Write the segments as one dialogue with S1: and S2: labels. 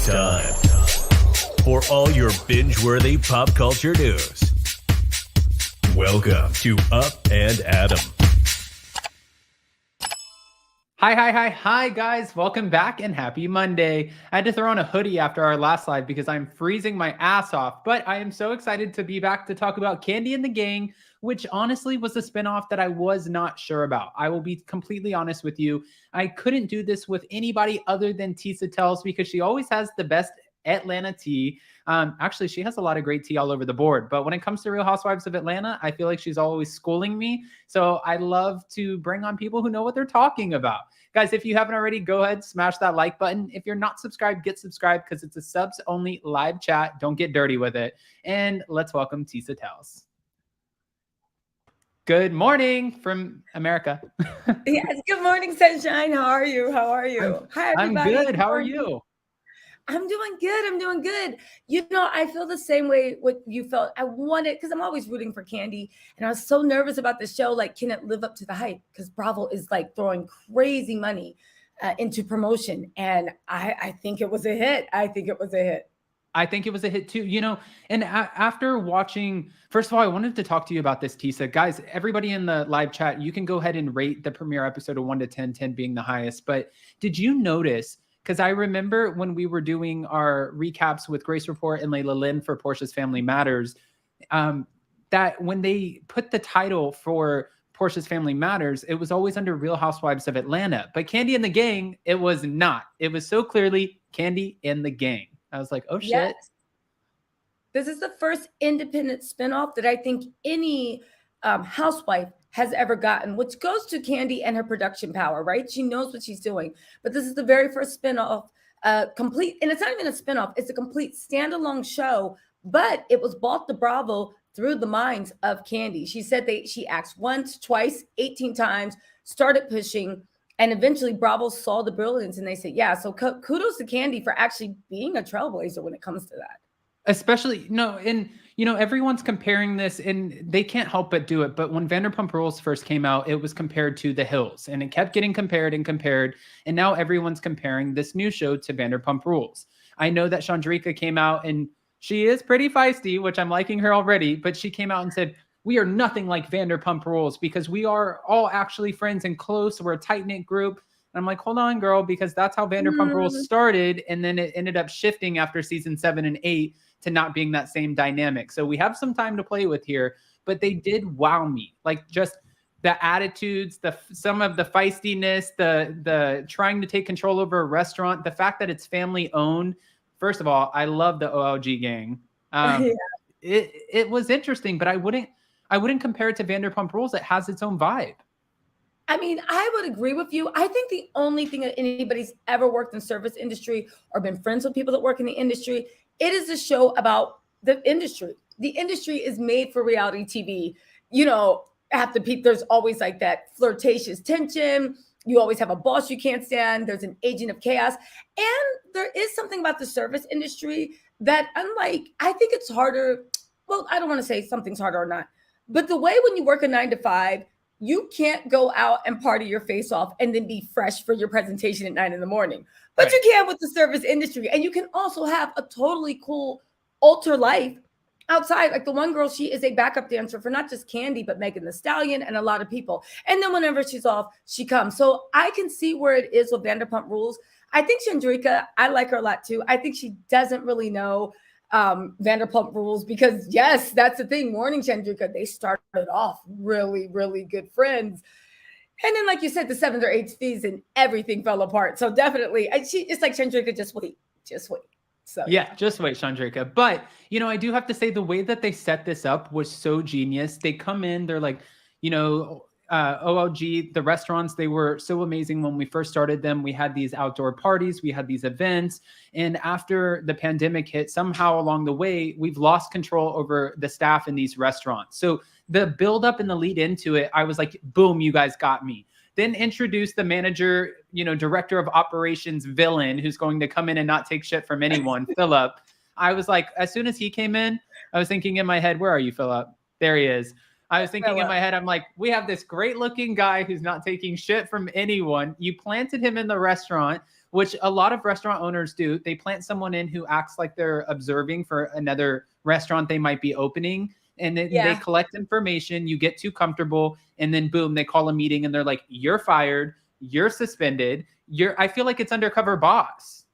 S1: It's time for all your binge-worthy pop culture news. Welcome to Up and Adam.
S2: Hi, guys. Welcome back and happy Monday. I had to throw on a hoodie after our last live because I'm freezing my ass off, but I am so excited to be back to talk about Kandi and the Gang, which honestly was a spinoff that I was not sure about. I will be completely honest with you. I couldn't do this with anybody other than Tisa Tells because she always has the best Atlanta tea. Actually, she has a lot of great tea all over the board. But when it comes to Real Housewives of Atlanta, I feel like she's always schooling me. So I love to bring on people who know what they're talking about. Guys, if you haven't already, go ahead, smash that like button. If you're not subscribed, get subscribed because it's a subs-only live chat. Don't get dirty with it. And let's welcome Tisa Tells. Good morning from America.
S3: Yes, good morning, Sunshine. How are you? Hi, everybody.
S2: I'm good. How are you?
S3: I'm doing good. You know, I feel the same way what you felt. I wanted, because I'm always rooting for Kandi, and I was so nervous about the show. Like, can it live up to the hype? Because Bravo is like throwing crazy money into promotion, and I think it was a hit. I think it was a hit too, you know, and after watching, first of all, I wanted to talk to you about this, Tisa. Guys, everybody in the live chat, you can go ahead and rate the premiere episode of 1 to 10, 10 being the highest. But did you notice, because I remember when we were doing our recaps with Grace Report and Layla Lynn for Portia's Family Matters, that when they put the title for Portia's Family Matters, it was always under Real Housewives of Atlanta. But Kandi and the Gang, it was not. It was so clearly Kandi and the Gang. I was like, oh, shit. Yes. This is the first independent spinoff that I think any housewife has ever gotten, which goes to Kandi and her production power, right? She knows what she's doing. But this is the very first spinoff, complete, and it's not even a spinoff, it's a complete standalone show, but it was bought to Bravo through the minds of Kandi. She said she asked once, twice, 18 times, started pushing, and eventually Bravo saw the brilliance and they said, yeah, so kudos to Kandi for actually being a trailblazer when it comes to that.
S2: Especially, no, and you know, everyone's comparing this and they can't help but do it. But when Vanderpump Rules first came out, it was compared to The Hills and it kept getting compared. And now everyone's comparing this new show to Vanderpump Rules. I know that Chandrika came out and she is pretty feisty, which I'm liking her already, but she came out and said, we are nothing like Vanderpump Rules because we are all actually friends and close. We're a tight-knit group. And I'm like, hold on, girl, because that's how Vanderpump Rules started. And then it ended up shifting after season 7 and 8 to not being that same dynamic. So we have some time to play with here, but they did wow me. Like just the attitudes, some of the feistiness, the trying to take control over a restaurant, the fact that it's family owned. First of all, I love the OLG gang. It was interesting, but I wouldn't compare it to Vanderpump Rules. It has its own vibe.
S3: I mean, I would agree with you. I think the only thing that anybody's ever worked in service industry or been friends with people that work in the industry, it is a show about the industry. The industry is made for reality TV. You know, at the peak, there's always like that flirtatious tension. You always have a boss you can't stand. There's an agent of chaos. And there is something about the service industry that unlike, I think it's harder. Well, I don't want to say something's harder or not, but the way when you work a 9 to 5, you can't go out and party your face off and then be fresh for your presentation at 9 in the morning. But you can with the service industry. And you can also have a totally cool alter life outside. Like the one girl, she is a backup dancer for not just Kandi, but Megan Thee Stallion and a lot of people. And then whenever she's off, she comes. So I can see where it is with Vanderpump Rules. I think Chandrika, I like her a lot too. I think she doesn't really know Vanderpump Rules because yes, that's the thing. Warning, Chandrika, they started off really, really good friends. And then, like you said, the 7th or 8th season, everything fell apart. So definitely, it's like Chandrika, just wait. So
S2: yeah, just wait, Chandrika. But, you know, I do have to say the way that they set this up was so genius. They come in, they're like, you know, OLG, the restaurants, they were so amazing when we first started them. We had these outdoor parties, we had these events. And after the pandemic hit, somehow along the way, we've lost control over the staff in these restaurants. So the build up and the lead into it, I was like, boom, you guys got me. Then introduce the manager, you know, director of operations villain who's going to come in and not take shit from anyone, Philip. I was like, as soon as he came in, I was thinking in my head, where are you, Philip? There he is. I was thinking in my head, I'm like, we have this great looking guy who's not taking shit from anyone. You planted him in the restaurant which a lot of restaurant owners do. They plant someone in who acts like they're observing for another restaurant they might be opening. And then they collect information, you get too comfortable, and then boom, they call a meeting and they're like, you're fired, you're suspended. I feel like it's undercover boss.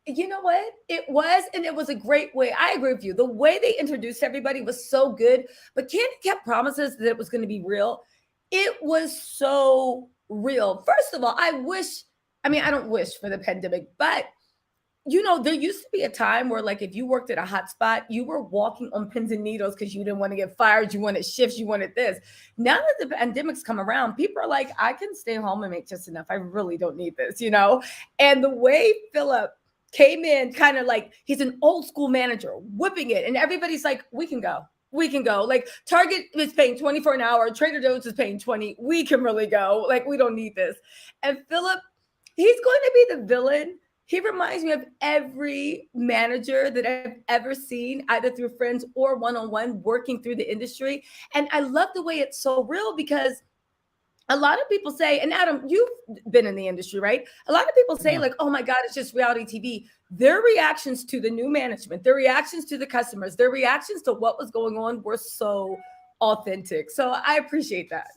S3: You know what? It was, and it was a great way. I agree with you. The way they introduced everybody was so good, but Kandi kept promises that it was going to be real. It was so real. First of all, I don't wish for the pandemic, but there used to be a time where, like, if you worked at a hot spot, you were walking on pins and needles because you didn't want to get fired. You wanted shifts. You wanted this. Now that the pandemic's come around, people are like, I can stay home and make just enough. I really don't need this, And the way Philip came in, kind of like he's an old school manager, whipping it. And everybody's like, we can go. Like, Target is paying $24 an hour. Trader Joe's is paying $20. We can really go. Like, we don't need this. And Philip, he's going to be the villain. He reminds me of every manager that I've ever seen, either through friends or one-on-one, working through the industry. And I love the way it's so real, because a lot of people say, and Adam, you've been in the industry, right? A lot of people say, like, oh my God, it's just reality TV. Their reactions to the new management, their reactions to the customers, their reactions to what was going on were so authentic. So I appreciate that.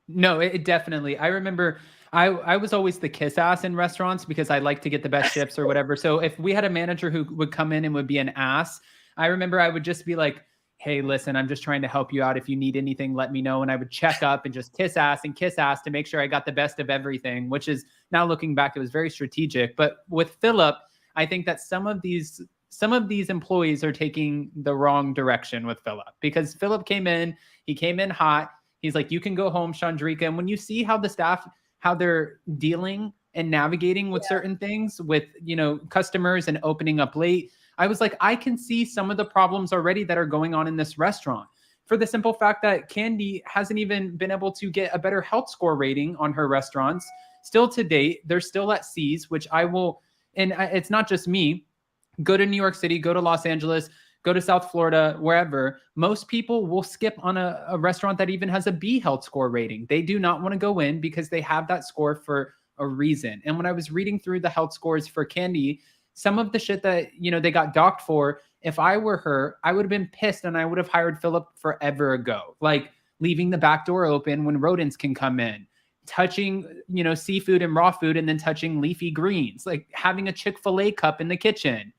S2: No, it definitely. I remember I was always the kiss ass in restaurants because I like to get the best chips or whatever. So if we had a manager who would come in and would be an ass, I remember I would just be like, hey, listen, I'm just trying to help you out. If you need anything, let me know. And I would check up and just kiss ass to make sure I got the best of everything, which is, now looking back, it was very strategic. But with Philip, I think that some of these employees are taking the wrong direction with Philip, because Philip came in hot. He's like, you can go home, Chandrika. And when you see how the staff, how they're dealing and navigating with certain things with, customers and opening up late, I was like, I can see some of the problems already that are going on in this restaurant, for the simple fact that Kandi hasn't even been able to get a better health score rating on her restaurants. Still to date, they're still at C's, which I will, and it's not just me, go to New York City, go to Los Angeles, go to South Florida, wherever. Most people will skip on a restaurant that even has a B health score rating. They do not want to go in because they have that score for a reason. And when I was reading through the health scores for Kandi, some of the shit that, they got docked for, if I were her, I would have been pissed and I would have hired Philip forever ago. Like, leaving the back door open when rodents can come in, touching, seafood and raw food, and then touching leafy greens, like having a Chick-fil-A cup in the kitchen.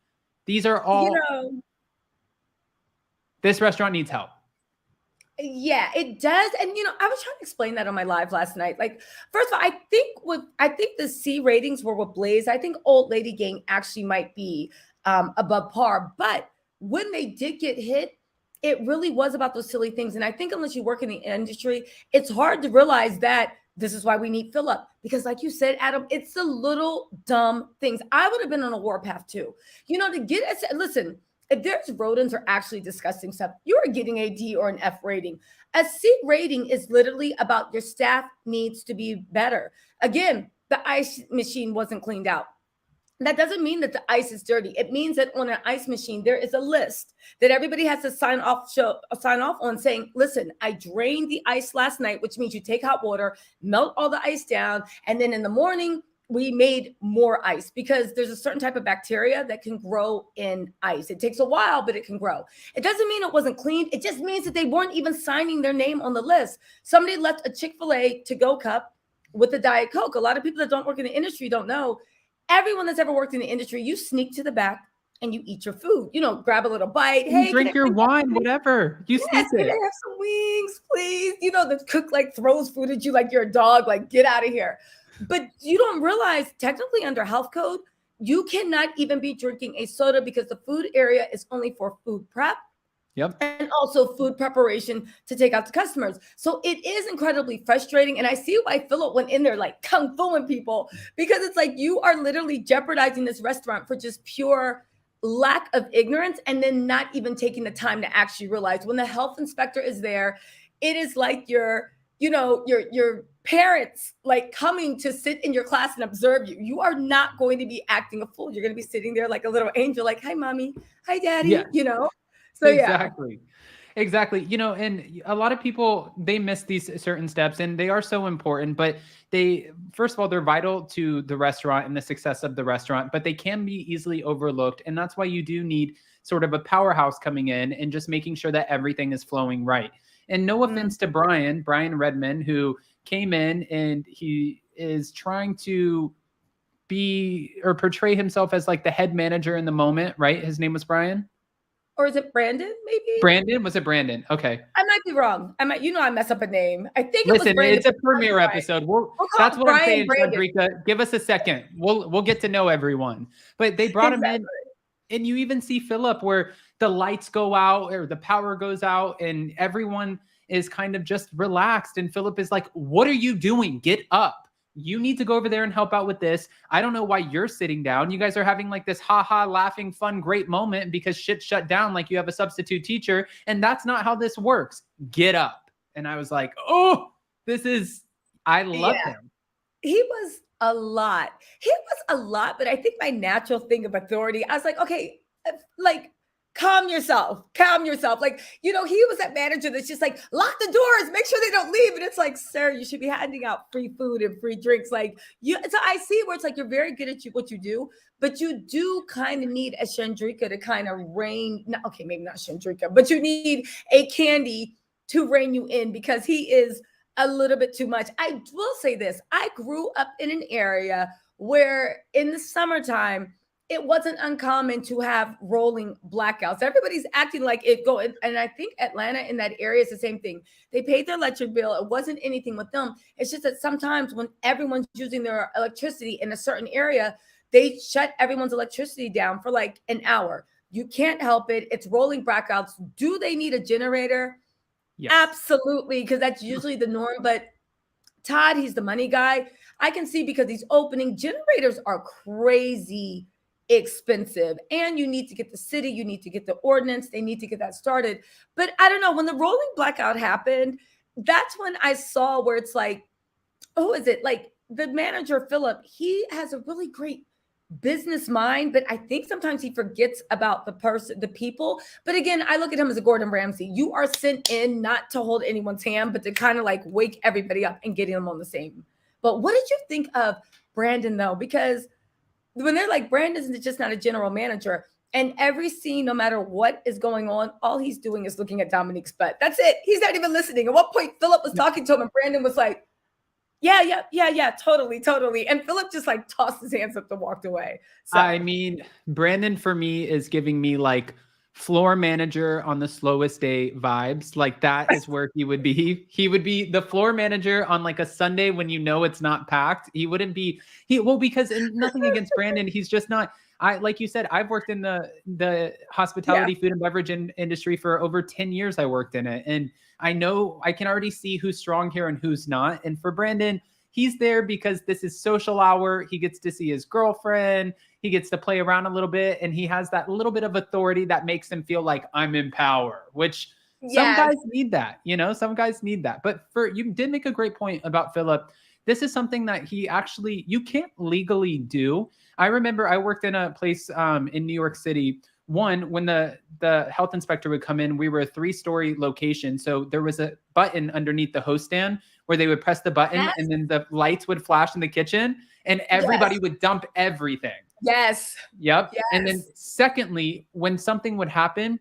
S2: These are all, this restaurant needs help.
S3: Yeah, it does. And, I was trying to explain that on my live last night. Like, first of all, I think the C ratings were with Blaze. I think Old Lady Gang actually might be above par. But when they did get hit, it really was about those silly things. And I think unless you work in the industry, it's hard to realize that this is why we need Philip. Because like you said, Adam, it's the little dumb things. I would have been on a warpath too. To get us, listen, if there's rodents or actually disgusting stuff, you are getting a D or an F rating. A C rating is literally about your staff needs to be better. Again, the ice machine wasn't cleaned out. That doesn't mean that the ice is dirty. It means that on an ice machine, there is a list that everybody has to sign off on, saying, listen, I drained the ice last night, which means you take hot water, melt all the ice down, and then in the morning, we made more ice, because there's a certain type of bacteria that can grow in ice. It takes a while, but it can grow. It doesn't mean it wasn't cleaned. It just means that they weren't even signing their name on the list. Somebody left a Chick-fil-A to-go cup with a Diet Coke. A lot of people that don't work in the industry don't know. Everyone that's ever worked in the industry, you sneak to the back and you eat your food. Grab a little bite. Hey,
S2: drink your wine, whatever. You sneak it.
S3: Can I have some wings, please? The cook like throws food at you like you're a dog. Like, get out of here. But you don't realize, technically under health code, you cannot even be drinking a soda, because the food area is only for food prep.
S2: Yep.
S3: And also food preparation to take out to customers. So it is incredibly frustrating. And I see why Philip went in there like kung fuing people, because it's like you are literally jeopardizing this restaurant for just pure lack of ignorance, and then not even taking the time to actually realize when the health inspector is there, it is like your parents like coming to sit in your class and observe you. You are not going to be acting a fool. You're going to be sitting there like a little angel, like, hi, mommy, hi, daddy,
S2: Yeah.
S3: So
S2: exactly. Exactly. You know, and a lot of people, they miss these certain steps and they are so important, but they, first of all, they're vital to the restaurant and the success of the restaurant, but they can be easily overlooked. And that's why you do need sort of a powerhouse coming in and just making sure that everything is flowing right. And no offense to Brian Redmond, who came in and he is trying to be or portray himself as like the head manager in the moment, right? His name was Brian.
S3: Or is it Brandon? Maybe
S2: Brandon? Was it Brandon? Okay.
S3: I might be wrong. I mess up a name. I think
S2: Listen,
S3: it was Brandon.
S2: it's a premiere episode. That's what I'm saying, Chandrika. Give us a second. We'll get to know everyone. But they brought him in, and you even see Philip where the lights go out or the power goes out, and everyone is kind of just relaxed. And Philip is like, "What are you doing? Get up. You need to go over there and help out with this. I don't know why you're sitting down. You guys are having like this haha laughing fun great moment because shit shut down like you have a substitute teacher, and that's not how this works. Get up." And I was like, "Oh, I love him."
S3: He was a lot. But I think my natural thing of authority, I was like, okay, like calm yourself. Like, he was that manager that's just like, lock the doors, make sure they don't leave. And it's like, sir, you should be handing out free food and free drinks. Like so I see where it's like, you're very good at what you do, but you do kind of need a Chandrika to kind of rein. Okay, maybe not Chandrika, but you need a Kandi to rein you in because he is a little bit too much. I will say this. I grew up in an area where in the summertime, it wasn't uncommon to have rolling blackouts. Everybody's acting like it go. And I think Atlanta in that area is the same thing. They paid their electric bill. It wasn't anything with them. It's just that sometimes when everyone's using their electricity in a certain area, they shut everyone's electricity down for like an hour. You can't help it. It's rolling blackouts. Do they need a generator? Yes. Absolutely, because that's usually the norm. But Todd, he's the money guy. I can see because these opening generators are crazy expensive, and you need to get the city, you need to get the ordinance, they need to get that started. But I don't know, when the rolling blackout happened, that's when I saw where it's like, who is it? Like the manager, Philip, he has a really great business mind, but I think sometimes he forgets about the people. But again, I look at him as a Gordon Ramsay. You are sent in not to hold anyone's hand, but to kind of like wake everybody up and get them on the same. But what did you think of Brandon though? Because when they're like, Brandon's just not a general manager, and every scene, no matter what is going on, all he's doing is looking at Dominique's butt. That's it. He's not even listening. At one point, Philip was talking to him, and Brandon was like, yeah, totally. And Philip just like tossed his hands up and walked away. So.
S2: I mean, Brandon for me is giving me like floor manager on the slowest day vibes. Like that is where he would be. He would be the floor manager on like a Sunday when you know it's not packed. He wouldn't be because and nothing against Brandon. He's just not. Like you said, I've worked in the hospitality, food and beverage industry for over 10 years. I worked in it, and I know I can already see who's strong here and who's not. And for Brandon, he's there because this is social hour. He gets to see his girlfriend. He gets to play around a little bit, and he has that little bit of authority that makes him feel like I'm in power, which some guys need that, some guys need that. But you did make a great point about Philip. This is something that you can't legally do. I remember I worked in a place in New York City. When the health inspector would come in, we were a 3-story location. So there was a button underneath the host stand where they would press the button and then the lights would flash in the kitchen and everybody would dump everything.
S3: Yes.
S2: Yep. Yes. And then secondly, when something would happen,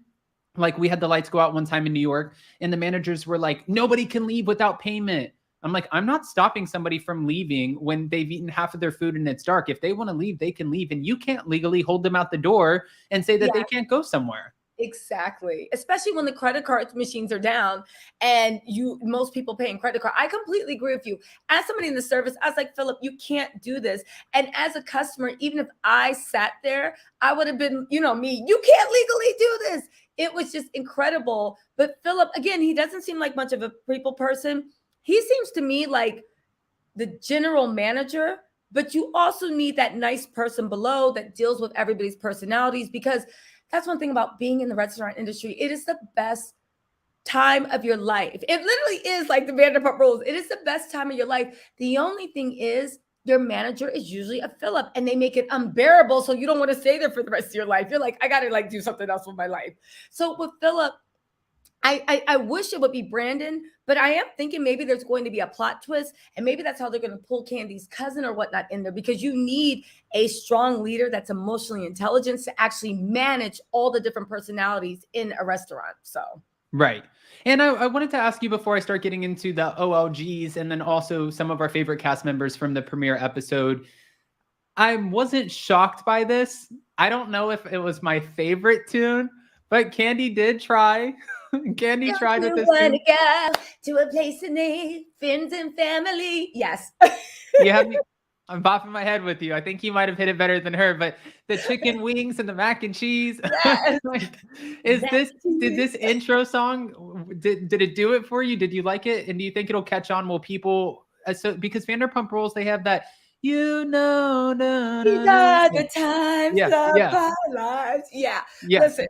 S2: like we had the lights go out one time in New York and the managers were like, nobody can leave without payment. I'm like, I'm not stopping somebody from leaving when they've eaten half of their food and it's dark. If they want to leave, they can leave. And you can't legally hold them out the door and say that they can't go somewhere.
S3: Exactly. Especially when the credit card machines are down and most people paying credit card. I completely agree with you. As somebody in the service, I was like, Philip, you can't do this. And as a customer, even if I sat there, I would have been, me, you can't legally do this. It was just incredible. But Philip, again, he doesn't seem like much of a people person. He seems to me like the general manager, but you also need that nice person below that deals with everybody's personalities, because that's one thing about being in the restaurant industry. It is the best time of your life. It literally is like the Vanderpump Rules. It is the best time of your life. The only thing is your manager is usually a Philip and they make it unbearable. So you don't want to stay there for the rest of your life. You're like, I got to do something else with my life. So with Philip, I wish it would be Brandon, but I am thinking maybe there's going to be a plot twist, and maybe that's how they're going to pull Kandi's cousin or whatnot in there, because you need a strong leader that's emotionally intelligent to actually manage all the different personalities in a restaurant. So
S2: right. And I wanted to ask you before I start getting into the OLGs and then also some of our favorite cast members from the premiere episode. I wasn't shocked by this. I don't know if it was my favorite tune, but Kandi did try. Kandi tried with this tune.
S3: Go to a place to need friends and family. Yes.
S2: You have me. I'm bopping my head with you. I think you might have hit it better than her, but the chicken wings and the mac and cheese.
S3: Yes.
S2: Did this intro song, did it do it for you? Did you like it? And do you think it'll catch on? Will people, because Vanderpump Rules, they have that, these are
S3: the times of our lives. Yeah. Listen,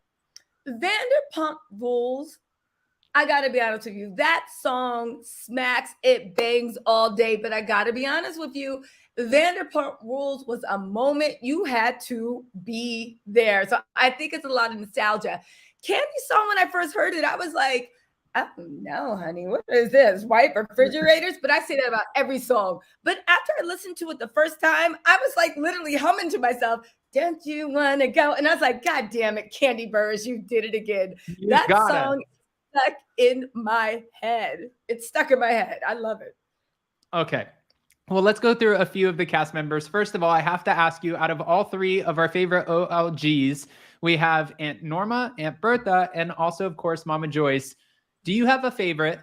S3: Vanderpump Rules, I gotta be honest with you, that song smacks, it bangs all day, but I gotta be honest with you, Vanderpump Rules was a moment you had to be there. So I think it's a lot of nostalgia. Kandi's song, when I first heard it, I was like, oh no, honey, what is this? White refrigerators? But I say that about every song. But after I listened to it the first time, I was like literally humming to myself, don't you want to go? And I was like, God damn it, Kandi Burruss, you did it again. That song stuck in my head. It's stuck in my head. I love it.
S2: Okay. Well, let's go through a few of the cast members. First of all, I have to ask you, out of all three of our favorite OLGs, we have Aunt Norma, Aunt Bertha, and also, of course, Mama Joyce. Do you have a favorite?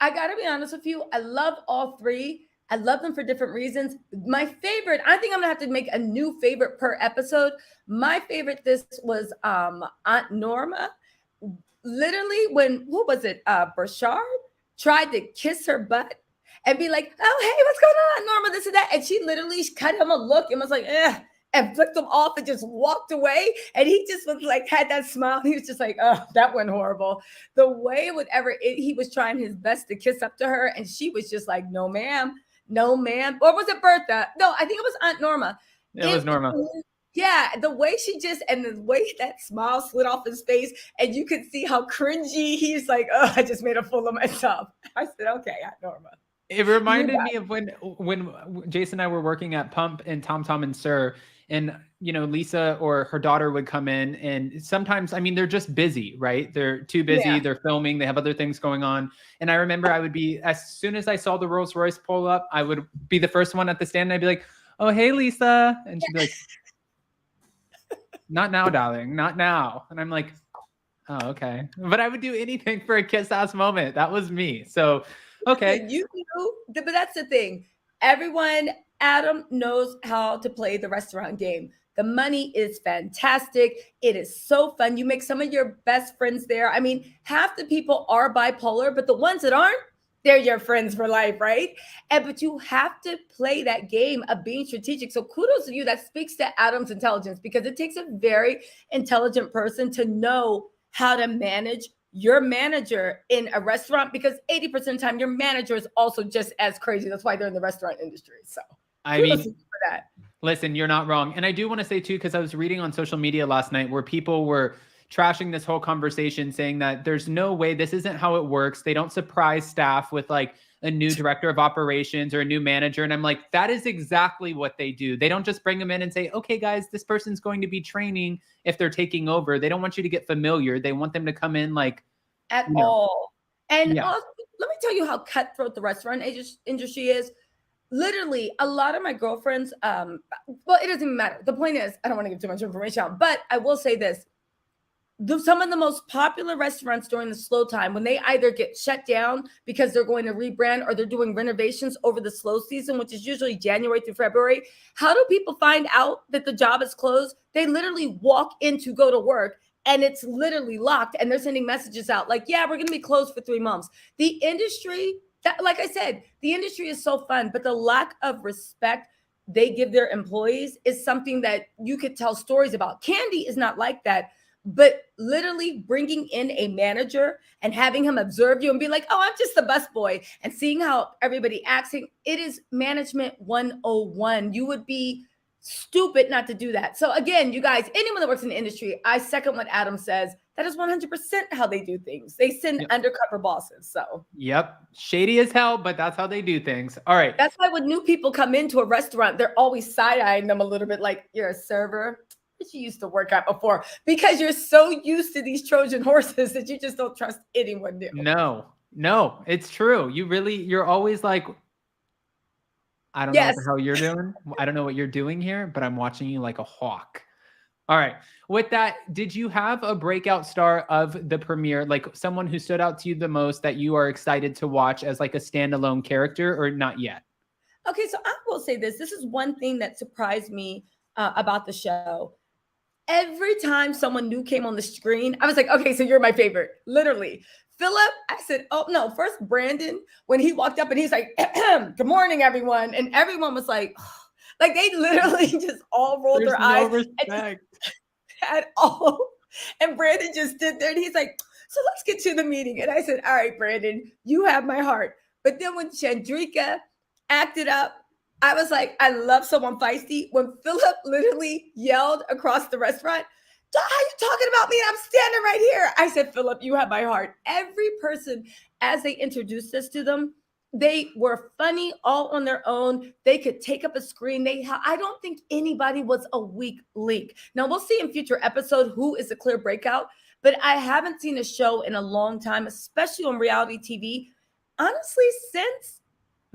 S3: I got to be honest with you. I love all three. I love them for different reasons. My favorite, I think I'm going to have to make a new favorite per episode. My favorite this was Aunt Norma. Literally when, what was it? Burchard tried to kiss her butt and be like, oh, hey, what's going on, Norma, this and that. And she literally cut him a look and was like, and flicked him off and just walked away. And he just was like, had that smile. He was just like, oh, that went horrible. The way he was trying his best to kiss up to her. And she was just like, no, ma'am. No, ma'am. Or was it Bertha? No, I think it was Aunt Norma.
S2: It was Norma.
S3: Yeah, the way and the way that smile slid off his face, and you could see how cringy he's like, oh, I just made a fool of myself. I said, okay, Aunt Norma.
S2: It reminded me of when Jason and I were working at Pump and Tom Tom and Sir, and Lisa or her daughter would come in, and sometimes, I mean, they're just busy, right? They're too busy. They're filming. They have other things going on. And I remember I would be, as soon as I saw the Rolls Royce pull up, I would be the first one at the stand. And I'd be like, oh, hey, Lisa. And she'd be like, not now, darling, not now. And I'm like, oh, okay. But I would do anything for a kiss ass moment. That was me. So, okay.
S3: But that's the thing. Adam knows how to play the restaurant game. The money is fantastic. It is so fun. You make some of your best friends there. I mean, half the people are bipolar, but the ones that aren't, they're your friends for life, right? But you have to play that game of being strategic. So kudos to you. That speaks to Adam's intelligence, because it takes a very intelligent person to know how to manage your manager in a restaurant, because 80% of the time your manager is also just as crazy. That's why they're in the restaurant industry. So
S2: I mean, for that. Listen, you're not wrong. And I do want to say too, because I was reading on social media last night where people were trashing this whole conversation, saying that there's no way, this isn't how it works. They don't surprise staff with like a new director of operations or a new manager. And I'm like, that is exactly what they do. They don't just bring them in and say, okay, guys, this person's going to be training if they're taking over. They don't want you to get familiar. They want them to come in like
S3: at all. And also, let me tell you how cutthroat the restaurant industry is. Literally, a lot of my girlfriends, well, it doesn't even matter. The point is, I don't want to give too much information out, but I will say this. Some of the most popular restaurants during the slow time, when they either get shut down because they're going to rebrand or they're doing renovations over the slow season, which is usually January through February, how do people find out that the job is closed? They literally walk in to go to work and it's literally locked, and they're sending messages out like, yeah, we're going to be closed for 3 months. The industry, like I said, the industry is so fun, but the lack of respect they give their employees is something that you could tell stories about. Kandi is not like that, but literally bringing in a manager and having him observe you and be like, oh, I'm just the busboy, and seeing how everybody acts, it is management 101. You would be stupid not to do that. So again, you guys, anyone that works in the industry, I second what Adam says. That is 100% how they do things. They send undercover bosses. So
S2: shady as hell, but that's how they do things. All right.
S3: That's why when new people come into a restaurant, they're always side-eyeing them a little bit like, you're a server, but you used to work out before, because you're so used to these Trojan horses that you just don't trust anyone new.
S2: No, it's true. You're always like, I don't know what the hell you're doing. I don't know what you're doing here, but I'm watching you like a hawk. All right. With that, did you have a breakout star of the premiere, like someone who stood out to you the most that you are excited to watch as like a standalone character, or not yet?
S3: Okay, so I will say this. This is one thing that surprised me about the show. Every time someone new came on the screen, I was like, okay, so you're my favorite. Literally. Philip, I said, oh, no, first Brandon, when he walked up and he's like, good morning, everyone. And everyone was like, oh. Like they literally just all rolled their eyes at all. And Brandon just stood there and he's like, so let's get to the meeting. And I said, all right, Brandon, you have my heart. But then when Chandrika acted up, I was like, I love someone feisty. When Philip literally yelled across the restaurant, how are you talking about me? I'm standing right here. I said, Philip, you have my heart. Every person, as they introduced us to them, they were funny all on their own. They could take up a screen. I don't think anybody was a weak link. Now, we'll see in future episodes who is a clear breakout, but I haven't seen a show in a long time, especially on reality TV, honestly, since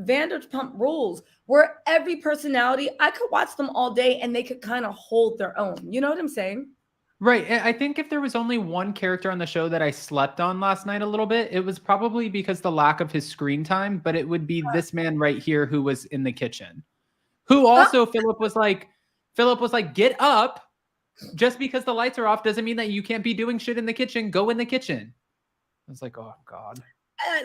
S3: Vanderpump Rules, where every personality, I could watch them all day and they could kind of hold their own. You know what I'm saying?
S2: Right. I think if there was only one character on the show that I slept on last night a little bit, it was probably because the lack of his screen time, but it would be this man right here who was in the kitchen, who also Philip was like, get up. Just because the lights are off doesn't mean that you can't be doing shit in the kitchen. Go in the kitchen. I was like, oh God.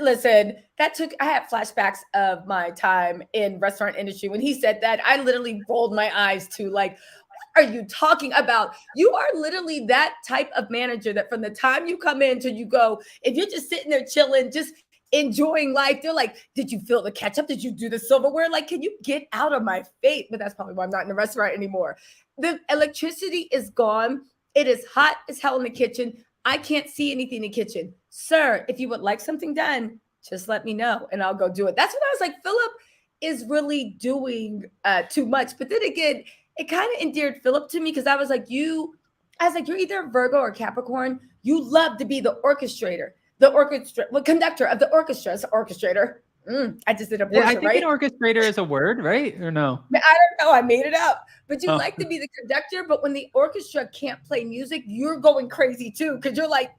S3: Listen, I had flashbacks of my time in restaurant industry. When he said that, I literally rolled my eyes to like, are you talking about? You are literally that type of manager that from the time you come in till you go, if you're just sitting there chilling, just enjoying life, they're like, did you fill the ketchup? Did you do the silverware? Like, can you get out of my face? But that's probably why I'm not in the restaurant anymore. The electricity is gone. It is hot as hell in the kitchen. I can't see anything in the kitchen. Sir, if you would like something done, just let me know and I'll go do it. That's when I was like, Philip is really doing too much. But then again, it kind of endeared Philip to me because I was like, you're either a Virgo or Capricorn. You love to be the orchestrator, conductor of the orchestra. It's an orchestrator. I just did a portion,
S2: I think
S3: right?
S2: an orchestrator is a word, right? Or no?
S3: I don't know. I made it up. But you like to be the conductor, but when the orchestra can't play music, you're going crazy too because you're like,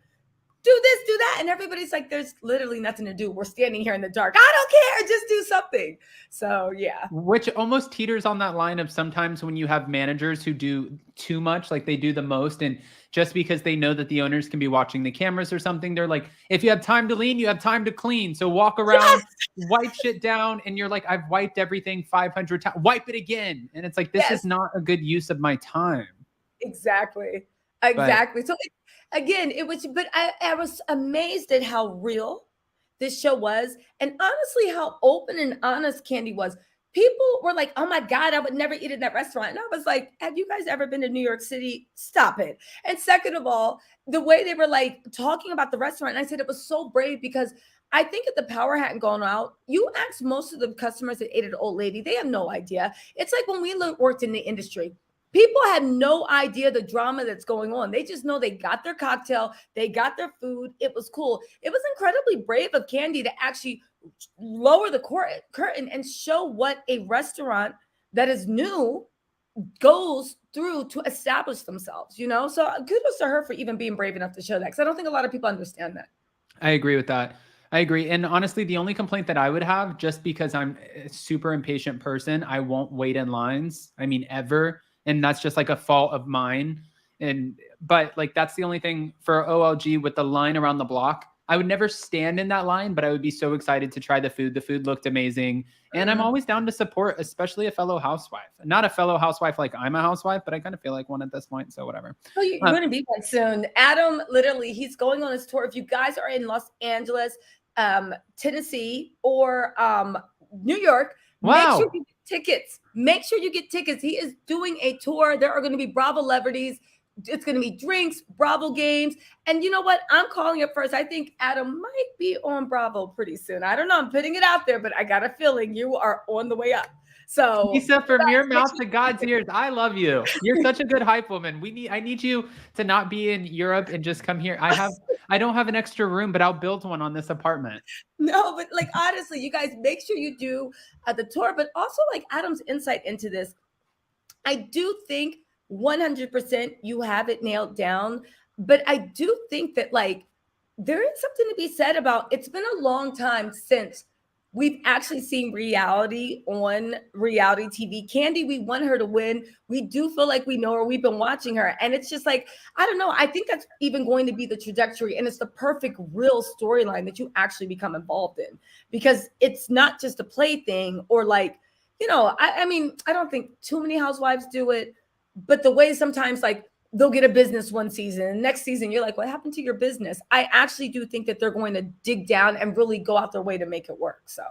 S3: do this, do that. And everybody's like, there's literally nothing to do. We're standing here in the dark. I don't care. Just do something. So, yeah.
S2: Which almost teeters on that line of sometimes when you have managers who do too much, like they do the most. And just because they know that the owners can be watching the cameras or something, they're like, if you have time to lean, you have time to clean. So walk around, wipe shit down. And you're like, I've wiped everything 500 times. Wipe it again. And it's like, this is not a good use of my time.
S3: Exactly. So again, it was, but I was amazed at how real this show was. And honestly, how open and honest Kandi was. People were like, oh my God, I would never eat in that restaurant. And I was like, have you guys ever been to New York City? Stop it. And second of all, the way they were like talking about the restaurant, and I said it was so brave because I think if the power hadn't gone out, you ask most of the customers that ate at Old Lady, they have no idea. It's like when we worked in the industry. People had no idea the drama that's going on. They just know they got their cocktail, they got their food. It was cool. It was incredibly brave of Kandi to actually lower the curtain and show what a restaurant that is new goes through to establish themselves, you know? So kudos to her for even being brave enough to show that, because I don't think a lot of people understand that.
S2: I agree with that. I agree. And honestly, the only complaint that I would have, just because I'm a super impatient person, I won't wait in lines. I mean, ever. And that's just like a fault of mine. But like, that's the only thing for OLG with the line around the block. I would never stand in that line, but I would be so excited to try the food. The food looked amazing. And I'm always down to support, especially a fellow housewife. Not a fellow housewife like I'm a housewife, but I kind of feel like one at this point. So whatever.
S3: Oh, you're going to be one soon. Adam, literally, he's going on his tour. If you guys are in Los Angeles, Tennessee, or New York, make sure you tickets. Make sure you get tickets. He is doing a tour. There are going to be Bravo celebrities. It's going to be drinks, Bravo games. And you know what? I'm calling it first. I think Adam might be on Bravo pretty soon. I don't know. I'm putting it out there, but I got a feeling you are on the way up. So
S2: Tisa, from your mouth to God's ears, I love you. You're such a good hype woman. I need you to not be in Europe and just come here. I don't have an extra room, but I'll build one on this apartment.
S3: No, but like honestly, you guys make sure you do the tour, but also like Adam's insight into this. I do think 100% you have it nailed down, but I do think that like there is something to be said about it's been a long time since we've actually seen reality on reality TV. Kandi, we want her to win. We do feel like we know her. We've been watching her. And it's just like, I don't know. I think that's even going to be the trajectory. And it's the perfect real storyline that you actually become involved in, because it's not just a plaything or like, you know, I mean, I don't think too many housewives do it, but the way sometimes like they'll get a business one season and next season you're like, what happened to your business? I actually do think that they're going to dig down and really go out their way to make it work. So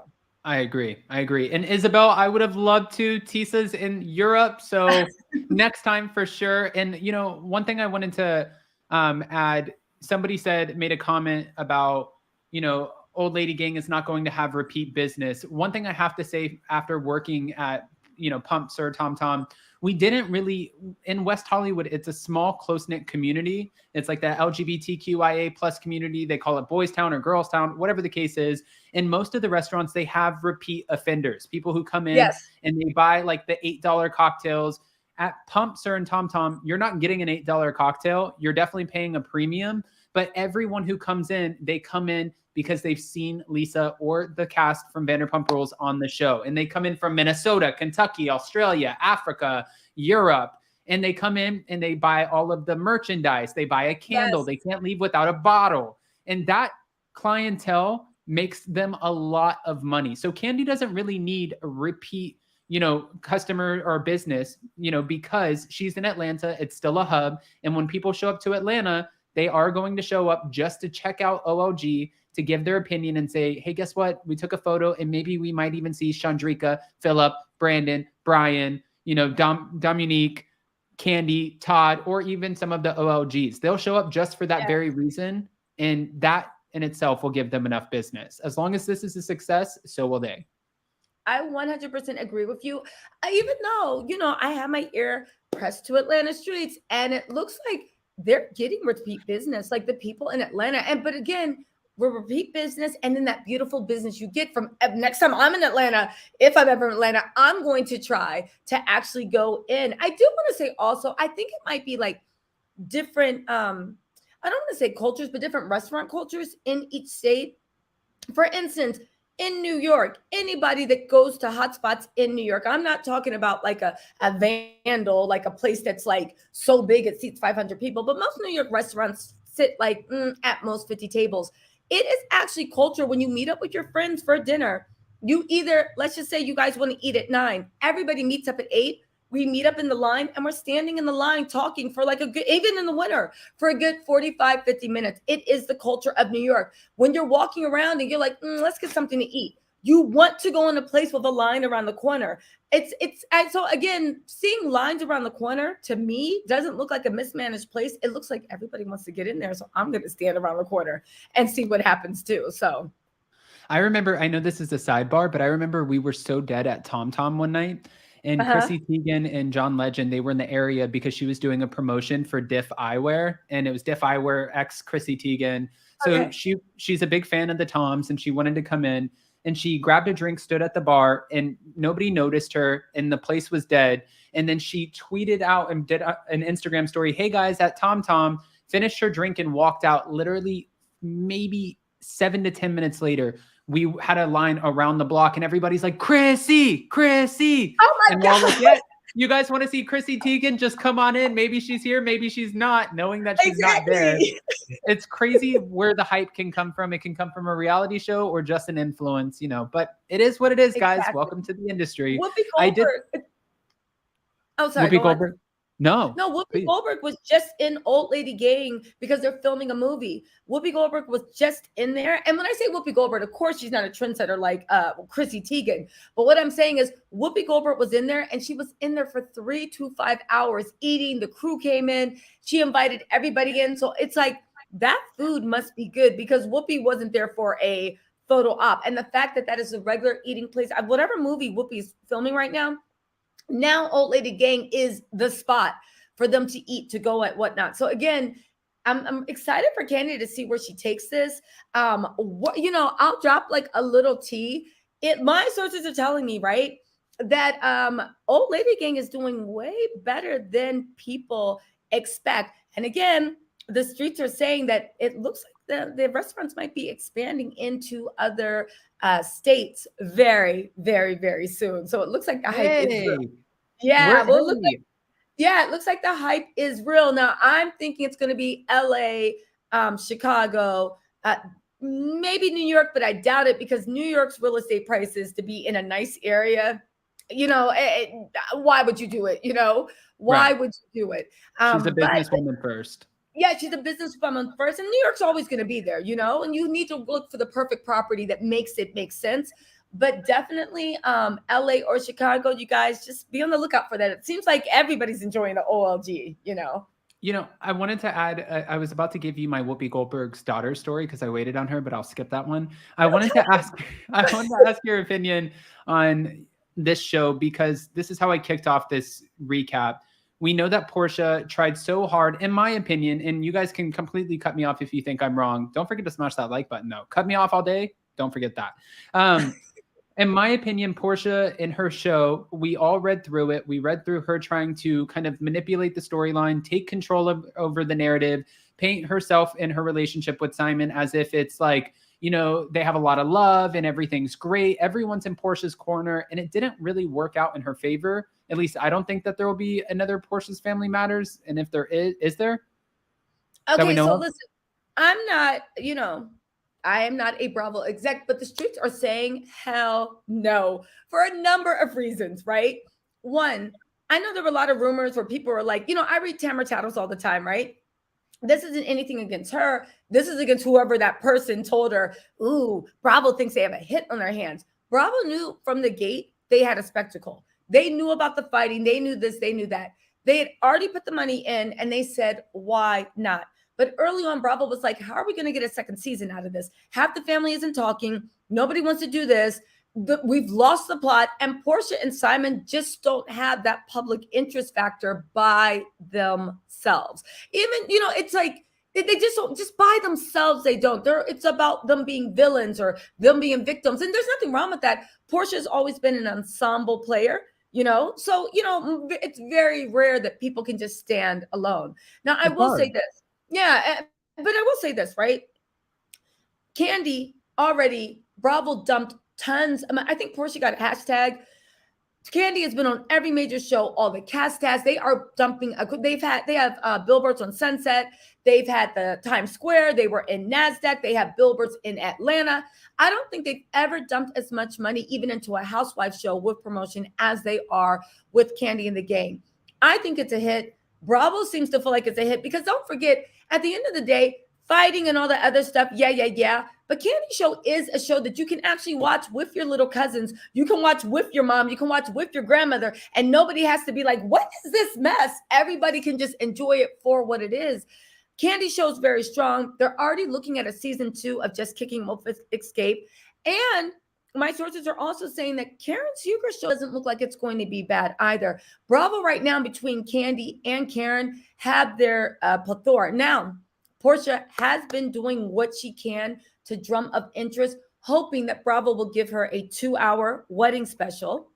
S2: I agree. And Isabel, I would have loved to. Tisa's in Europe, so next time for sure. And you know, one thing I wanted to add, somebody made a comment about, you know, Old Lady Gang is not going to have repeat business. One thing I have to say, after working at, you know, Pump Sir Tom Tom, we didn't really, in West Hollywood, it's a small, close-knit community. It's like that LGBTQIA plus community. They call it Boys Town or Girls Town, whatever the case is. In most of the restaurants, they have repeat offenders, people who come in and they buy like the $8 cocktails. At Pump Sir and Tom Tom, you're not getting an $8 cocktail. You're definitely paying a premium. But everyone who comes in, they come in because they've seen Lisa or the cast from Vanderpump Rules on the show. And they come in from Minnesota, Kentucky, Australia, Africa, Europe. And they come in and they buy all of the merchandise. They buy a candle. They can't leave without a bottle. And that clientele makes them a lot of money. So Kandi doesn't really need a repeat, you know, customer or business, you know, because she's in Atlanta. It's still a hub. And when people show up to Atlanta, they are going to show up just to check out OLG, to give their opinion and say, hey, guess what? We took a photo and maybe we might even see Chandrika, Phillip, Brandon, Brian, you know, Dominique, Kandi, Todd, or even some of the OLGs. They'll show up just for that very reason. And that in itself will give them enough business. As long as this is a success, so will they.
S3: I 100% agree with you. Even though, you know, I have my ear pressed to Atlanta streets and it looks like they're getting repeat business, like the people in Atlanta. But again, we're repeat business, and then that beautiful business you get from next time I'm in Atlanta, if I'm ever in Atlanta, I'm going to try to actually go in. I do want to say also, I think it might be like different, I don't want to say cultures, but different restaurant cultures in each state. For instance, in New York, anybody that goes to hotspots in New York, I'm not talking about like a Vandal, like a place that's like so big it seats 500 people, but most New York restaurants sit like at most 50 tables. It is actually culture when you meet up with your friends for dinner. You either, let's just say you guys want to eat at 9. Everybody meets up at 8. We meet up in the line and we're standing in the line talking for like a good, even in the winter, for a good 45, 50 minutes. It is the culture of New York. When you're walking around and you're like, let's get something to eat. You want to go in a place with a line around the corner. And so again, seeing lines around the corner to me doesn't look like a mismanaged place. It looks like everybody wants to get in there. So I'm going to stand around the corner and see what happens too. So
S2: I remember, I know this is a sidebar, but I remember we were so dead at Tom Tom one night. And Chrissy Teigen and John Legend, they were in the area because she was doing a promotion for Diff Eyewear, and it was Diff Eyewear x Chrissy Teigen. So she's a big fan of the Toms, and she wanted to come in, and she grabbed a drink, stood at the bar, and nobody noticed her, and the place was dead. And then she tweeted out and did an Instagram story, hey guys, at Tom Tom, finished her drink and walked out. Literally maybe 7 to 10 minutes later, we had a line around the block and everybody's like, Chrissy.
S3: Oh my God.
S2: Like, yeah, you guys want to see Chrissy Teigen? Just come on in. Maybe she's here. Maybe she's not, knowing that she's not there. It's crazy where the hype can come from. It can come from a reality show or just an influence, you know, but it is what it is, guys. Welcome to the industry.
S3: Whoopi Goldberg. Oh, sorry.
S2: Whoopi Goldberg. No,
S3: No, Whoopi
S2: please.
S3: Goldberg was just in Old Lady Gang because they're filming a movie. Whoopi Goldberg was just in there. And when I say Whoopi Goldberg, of course, she's not a trendsetter like Chrissy Teigen. But what I'm saying is Whoopi Goldberg was in there and she was in there for 3 to 5 hours eating. The crew came in. She invited everybody in. So it's like that food must be good because Whoopi wasn't there for a photo op. And the fact that that is a regular eating place, whatever movie Whoopi's filming right now Old Lady Gang is the spot for them to eat, to go at whatnot. So again, I'm excited for Kandi to see where she takes this. I'll drop like a little tea. My sources are telling me, right, that Old Lady Gang is doing way better than people expect. And again, the streets are saying that it looks like the restaurants might be expanding into other states very, very, very soon. So it looks like the hype is real. Yeah, it looks like the hype is real. Now I'm thinking it's going to be LA, Chicago, maybe New York, but I doubt it because New York's real estate prices to be in a nice area. Why would you do it? Why would you do it?
S2: She's a businesswoman first.
S3: Yeah, she's a businesswoman first, and New York's always going to be there, and you need to look for the perfect property that makes it make sense. But definitely LA or Chicago, you guys just be on the lookout for that. It seems like everybody's enjoying the OLG,
S2: I wanted to add, I was about to give you my Whoopi Goldberg's daughter story because I waited on her, but I'll skip that one. I wanted to ask your opinion on this show because this is how I kicked off this recap. We know that Portia tried so hard, in my opinion, and you guys can completely cut me off if you think I'm wrong. Don't forget to smash that like button, though. Cut me off all day. Don't forget that. In my opinion, Portia in her show, we all read through it. We read through her trying to kind of manipulate the storyline, take control over the narrative, paint herself in her relationship with Simon as if it's like, they have a lot of love and everything's great. Everyone's in Portia's corner, and it didn't really work out in her favor. At least I don't think that there will be another Portia's Family Matters. And if there is there?
S3: Okay, so listen, I'm not, I am not a Bravo exec, but the streets are saying hell no for a number of reasons, right? One, I know there were a lot of rumors where people were like, I read Tamara Tattles all the time, right? This isn't anything against her. This is against whoever that person told her, ooh, Bravo thinks they have a hit on their hands. Bravo knew from the gate they had a spectacle. They knew about the fighting. They knew this, they knew that. They had already put the money in and they said, why not? But early on, Bravo was like, how are we going to get a second season out of this? Half the family isn't talking. Nobody wants to do this. We've lost the plot. And Portia and Simon just don't have that public interest factor by themselves. Even, it's like, they just don't, just by themselves, they don't. It's about them being villains or them being victims. And there's nothing wrong with that. Portia's always been an ensemble player. So, it's very rare that people can just stand alone. Now, I will say this. Yeah, but I will say this, right? Kandi already, Bravo dumped tons. I think Portia got a hashtag. Kandi has been on every major show, all the cast has. They are dumping. They have billboards on Sunset. They've had the Times Square. They were in NASDAQ. They have billboards in Atlanta. I don't think they've ever dumped as much money even into a housewife show with promotion as they are with Kandi and the Gang. I think it's a hit. Bravo seems to feel like it's a hit because don't forget, at the end of the day, fighting and all that other stuff, yeah. But Kandi Show is a show that you can actually watch with your little cousins. You can watch with your mom. You can watch with your grandmother. And nobody has to be like, what is this mess? Everybody can just enjoy it for what it is. Kandi Show is very strong. They're already looking at a season 2 of Just Kicking Wolf Escape. And my sources are also saying that Karen Huger's show doesn't look like it's going to be bad either. Bravo right now between Kandi and Karen have their plethora. Now, Portia has been doing what she can to drum up interest, hoping that Bravo will give her a 2-hour wedding special.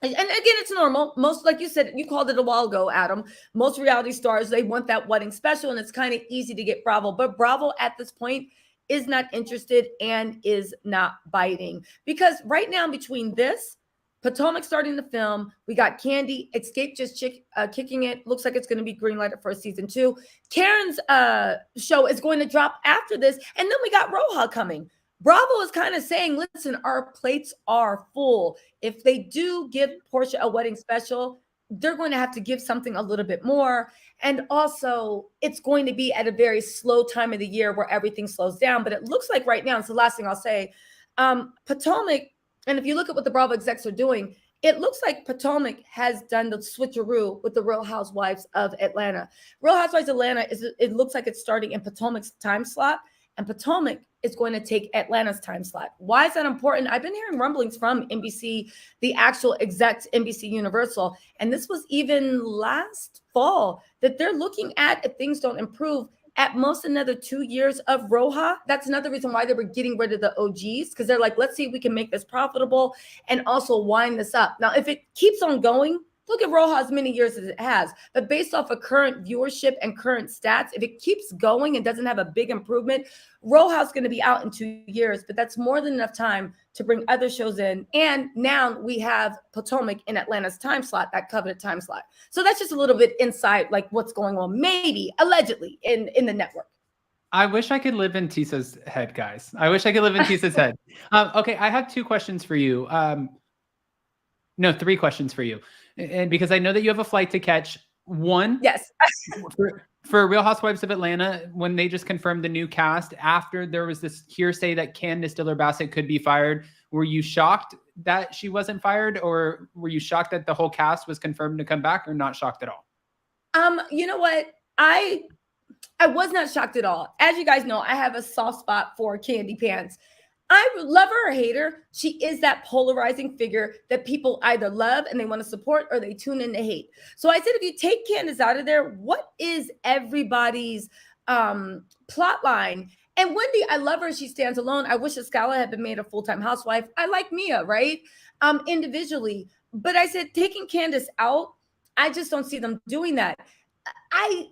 S3: And again, it's normal. Most, like you said, you called it a while ago, Adam. Most reality stars, they want that wedding special, and it's kind of easy to get Bravo. But Bravo at this point is not interested and is not biting. Because right now between this, Potomac starting the film, we got Kandi, Escape just kicking it. Looks like it's going to be greenlighted for season 2. Karen's show is going to drop after this. And then we got RHOA coming. Bravo is kind of saying, listen, our plates are full. If they do give Portia a wedding special, they're going to have to give something a little bit more. And also, it's going to be at a very slow time of the year where everything slows down. But it looks like right now, it's the last thing I'll say, Potomac, and if you look at what the Bravo execs are doing, it looks like Potomac has done the switcheroo with the Real Housewives of Atlanta. Real Housewives of Atlanta, it looks like it's starting in Potomac's time slot, and Potomac is going to take Atlanta's time slot. Why is that important? I've been hearing rumblings from NBC, the actual execs, NBC Universal, and this was even last fall, that they're looking at, if things don't improve, at most another 2 years of RHOA. That's another reason why they were getting rid of the OGs, because they're like, let's see if we can make this profitable and also wind this up. Now, if it keeps on going, look at RHOA as many years as it has. But based off of current viewership and current stats, if it keeps going and doesn't have a big improvement, RHOA is going to be out in 2 years. But that's more than enough time to bring other shows in. And now we have Potomac in Atlanta's time slot, that coveted time slot. So that's just a little bit inside, like what's going on, maybe, allegedly, in the network.
S2: I wish I could live in Tisa's head, guys. I wish I could live in Tisa's head. Okay, I have 2 questions for you. No, 3 questions for you. And because I know that you have a flight to catch. One,
S3: yes,
S2: for Real Housewives of Atlanta, when they just confirmed the new cast, after there was this hearsay that Candace Diller-Bassett could be fired, were you shocked that she wasn't fired, or were you shocked that the whole cast was confirmed to come back, or not shocked at all?
S3: You know what? I was not shocked at all. As you guys know, I have a soft spot for Kandi Pants. I love her or hate her. She is that polarizing figure that people either love and they want to support, or they tune in to hate. So I said, if you take Candace out of there, what is everybody's plot line? And Wendy, I love her. She stands alone. I wish Escala had been made a full-time housewife. I like Mia, right? Individually. But I said, taking Candace out, I just don't see them doing that.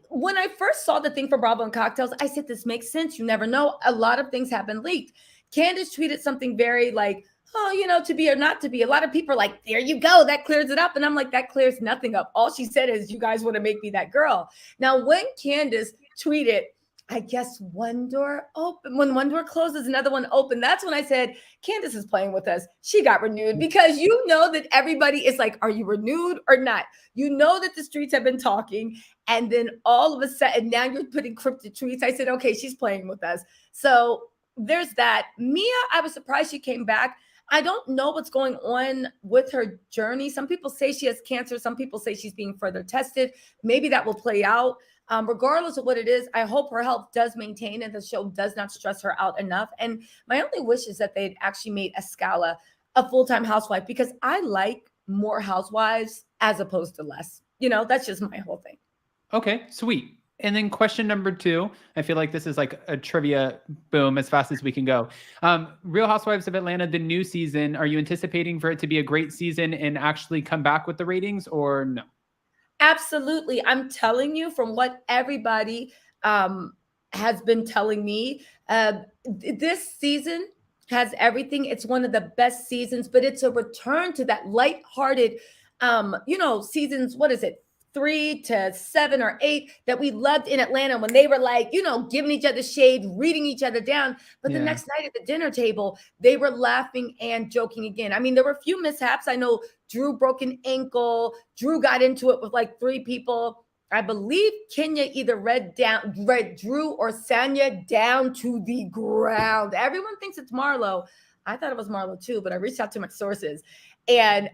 S3: When I first saw the thing for Bravo and Cocktails, I said, this makes sense. You never know. A lot of things have been leaked. Candace tweeted something very like, oh, to be or not to be. A lot of people are like, there you go. That clears it up. And I'm like, that clears nothing up. All she said is, you guys want to make me that girl. Now, when Candace tweeted, I guess one door open, when one door closes, another one open, that's when I said, Candace is playing with us. She got renewed, because you know that everybody is like, are you renewed or not? You know that the streets have been talking. And then all of a sudden, now you're putting cryptic tweets. I said, okay, she's playing with us. So there's that. Mia, I was surprised she came back. I don't know what's going on with her journey. Some people say she has cancer. Some people say she's being further tested. Maybe that will play out. Regardless of what it is, I hope her health does maintain and the show does not stress her out enough. And my only wish is that they'd actually made Escala a full-time housewife, because I like more housewives as opposed to less. That's just my whole thing.
S2: Okay, sweet. And then question number 2, I feel like this is like a trivia boom as fast as we can go. Real Housewives of Atlanta, the new season, are you anticipating for it to be a great season and actually come back with the ratings, or no?
S3: Absolutely. I'm telling you, from what everybody has been telling me, this season has everything. It's one of the best seasons, but it's a return to that lighthearted, seasons, what is it? 3 to 7 or 8 that we loved in Atlanta, when they were like, giving each other shade, reading each other down. But the next night at the dinner table, they were laughing and joking again. I mean, there were a few mishaps. I know Drew broke an ankle. Drew got into it with like 3 people. I believe Kenya either read Drew or Sanya down to the ground. Everyone thinks it's Marlo. I thought it was Marlo too, but I reached out to my sources. And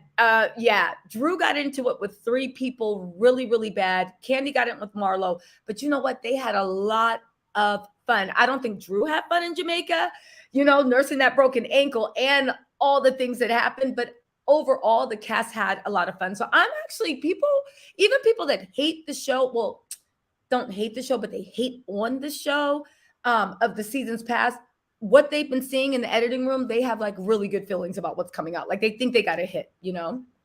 S3: Drew got into it with 3 people really, really bad. Kandi got in with Marlo. But you know what? They had a lot of fun. I don't think Drew had fun in Jamaica, nursing that broken ankle and all the things that happened. But overall, the cast had a lot of fun. So I'm actually, even people that hate the show, well, don't hate the show, but they hate on the show of the seasons past, what they've been seeing in the editing room, they have like really good feelings about what's coming out. Like they think they got a hit,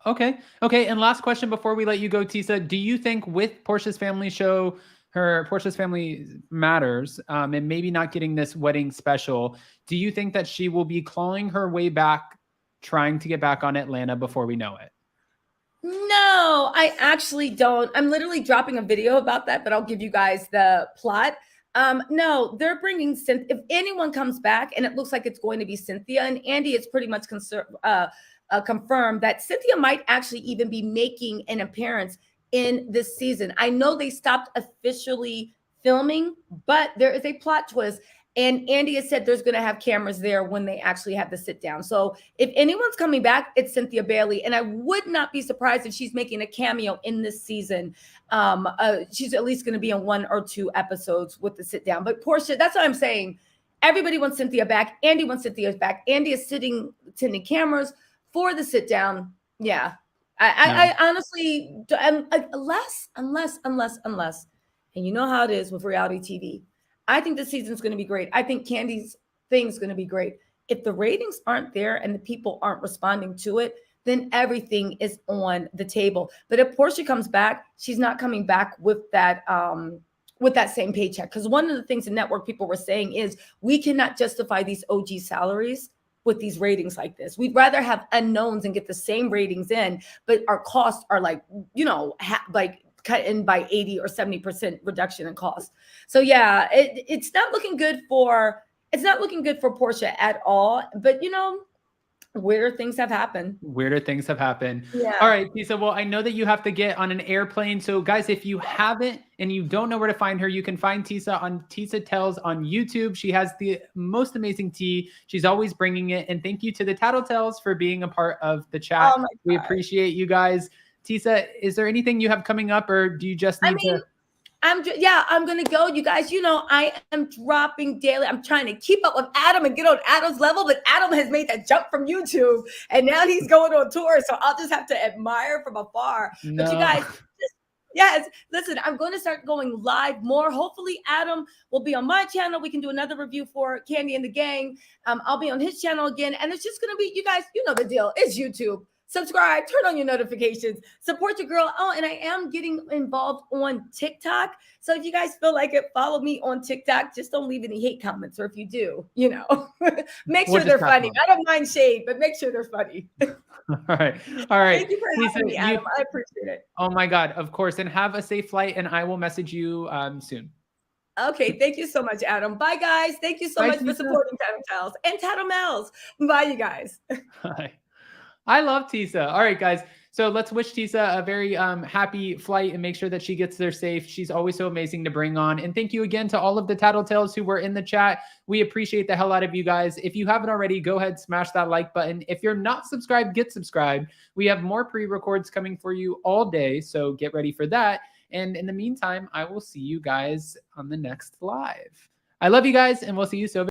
S2: Okay. And last question before we let you go, Tisa, do you think with Portia's family show, Portia's Family Matters, and maybe not getting this wedding special, do you think that she will be clawing her way back, trying to get back on Atlanta before we know it?
S3: No, I actually don't. I'm literally dropping a video about that, but I'll give you guys the plot. No, they're bringing Cynthia. If anyone comes back, and it looks like it's going to be Cynthia, and Andy is pretty much confirmed that Cynthia might actually even be making an appearance in this season. I know they stopped officially filming, but there is a plot twist. And Andy has said there's going to have cameras there when they actually have the sit down. So if anyone's coming back, it's Cynthia Bailey. And I would not be surprised if she's making a cameo in this season. She's at least going to be in 1 or 2 episodes with the sit down. But Portia, that's what I'm saying. Everybody wants Cynthia back. Andy wants Cynthia back. Andy is sitting, tending cameras for the sit down. Yeah. I honestly, unless, and you know how it is with reality TV, I think this season's going to be great. I think Kandi's thing's going to be great. If the ratings aren't there and the people aren't responding to it, then everything is on the table. But if Portia comes back, she's not coming back with that same paycheck. Because one of the things the network people were saying is we cannot justify these OG salaries with these ratings like this. We'd rather have unknowns and get the same ratings in, but our costs are like, like cut in by 80 or 70% reduction in cost. So yeah, it's not looking good for Portia at all. But weirder things have happened.
S2: Yeah. All right, Tisa. Well, I know that you have to get on an airplane. So guys, if you haven't and you don't know where to find her, you can find Tisa on Tisa Tells on YouTube. She has the most amazing tea. She's always bringing it. And thank you to the Tattletales for being a part of the chat.
S3: Oh,
S2: we appreciate you guys. Tisa, is there anything you have coming up, or do you just need to?
S3: I'm going to go. You guys, I am dropping daily. I'm trying to keep up with Adam and get on Adam's level, but Adam has made that jump from YouTube and now he's going on tour. So I'll just have to admire from afar.
S2: No.
S3: But you guys, yes, listen, I'm going to start going live more. Hopefully Adam will be on my channel. We can do another review for Kandi the Gang. I'll be on his channel again. And it's just going to be, you guys, you know the deal. It's YouTube. Subscribe, turn on your notifications, support your girl. Oh, and I am getting involved on TikTok. So if you guys feel like it, follow me on TikTok. Just don't leave any hate comments. Or if you do, make sure they're funny. I don't mind shade, but make sure they're funny.
S2: All right.
S3: Thank you for having me, Adam. I appreciate it.
S2: Oh my God, of course. And have a safe flight, and I will message you soon.
S3: Okay, thank you so much, Adam. Bye, guys. Thank you so much for supporting Tattletales and Tattlemels. Bye, you guys.
S2: Bye. I love Tisa. All right, guys. So let's wish Tisa a very happy flight and make sure that she gets there safe. She's always so amazing to bring on. And thank you again to all of the Tattletales who were in the chat. We appreciate the hell out of you guys. If you haven't already, go ahead, smash that like button. If you're not subscribed, get subscribed. We have more pre-records coming for you all day, so get ready for that. And in the meantime, I will see you guys on the next live. I love you guys, and we'll see you so